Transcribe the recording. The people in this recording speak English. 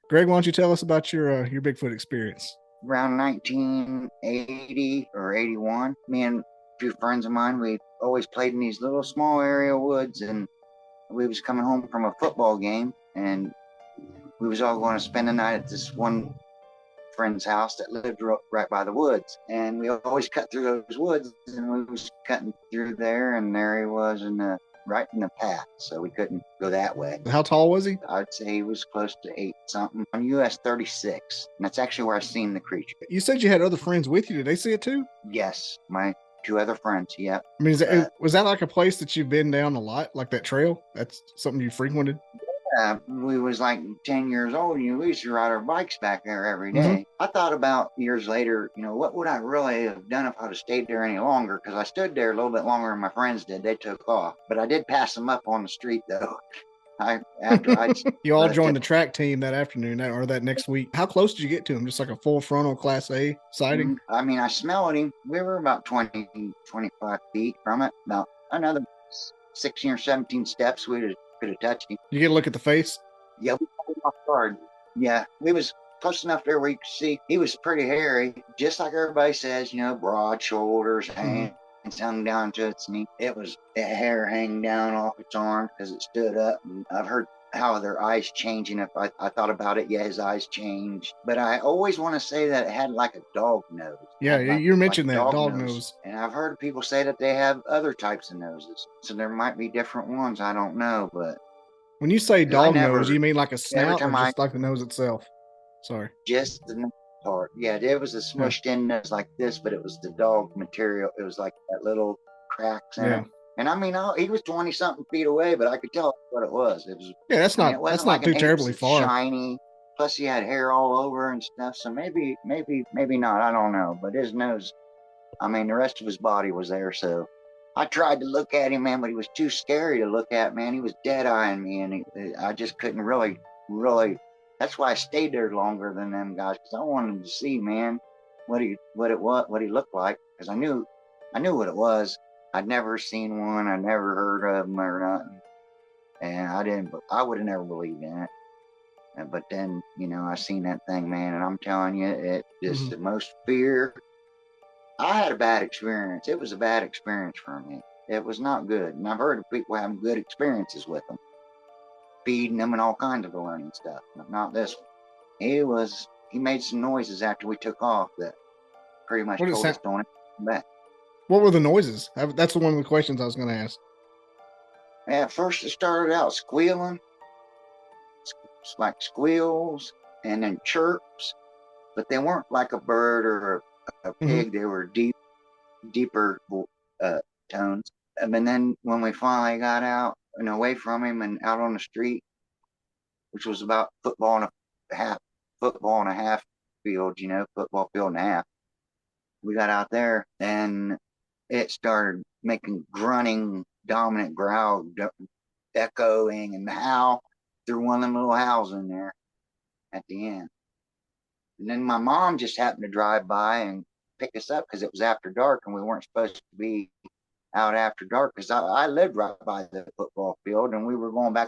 Greg, why don't you tell us about your Bigfoot experience? Around 1980 or 81, me and a few friends of mine, we always played in these little small area woods, and we was coming home from a football game, and we was all going to spend the night at this one friend's house that lived right by the woods. And we always cut through those woods, and we was cutting through there, and there he was right in the path, so we couldn't go that way. How tall was he? I'd say he was close to 8 something on US 36, and that's actually where I seen the creature. You said you had other friends with you. Did they see it too? Yes, my two other friends. Yep. I mean, was that like a place that you've been down a lot, like that trail? That's something you frequented? We was like 10 years old, and we used to ride our bikes back there every day. I thought about years later, what would I really have done if I'd have stayed there any longer? Because I stood there a little bit longer than my friends did. They took off, but I did pass them up on the street though. You all joined the track team that afternoon or that next week. How close did you get to him? Just like a full frontal Class A sighting? I mean, I smelled him. We were about 20, 25 feet from it. About another 16 or 17 steps, we could have touched him. You get a look at the face? Yeah, we caught him off guard. Yeah, we was close enough there where you could see he was pretty hairy, just like everybody says, broad shoulders, hands hung down to its knee. It was hair hanging down off its arm because it stood up. And I've heard how their eyes changing. If I thought about it, yeah, his eyes changed. But I always want to say that it had like a dog nose. Yeah, you mentioned that dog nose. And I've heard people say that they have other types of noses. So there might be different ones. I don't know, but when you say dog nose, you mean like a snout or just like the nose itself? Sorry. Just the nose part. Yeah, it was a smushed in nose like this, but it was the dog material. It was like that little cracks in it. And I mean, he was 20 something feet away, but I could tell what it was. It was. Yeah, that's not like too terribly far. Shiny. Plus, he had hair all over and stuff. So maybe not. I don't know. But his nose. I mean, the rest of his body was there. So I tried to look at him, man, but he was too scary to look at, man. He was dead eyeing me, and I just couldn't really. That's why I stayed there longer than them guys, because I wanted to see, man, what he looked like, because I knew what it was. I'd never seen one. I never heard of them or nothing, and I would have never believed in it. But then, I seen that thing, man, and I'm telling you, it just the most fear. I had a bad experience. It was a bad experience for me. It was not good, and I've heard of people having good experiences with them, feeding them and all kinds of learning stuff, but not this one. He made some noises after we took off that pretty much told us don't come back. What were the noises? That's one of the questions I was going to ask. At first it started out squealing, like squeals, and then chirps, but they weren't like a bird or a pig. They were deeper tones. And then when we finally got out and away from him and out on the street, which was about football and a half field, football field and a half. We got out there and it started making grunting, dominant growl, echoing and howl through one of them little howls in there at the end. And then my mom just happened to drive by and pick us up because it was after dark and we weren't supposed to be out after dark, because I lived right by the football field and we were going back to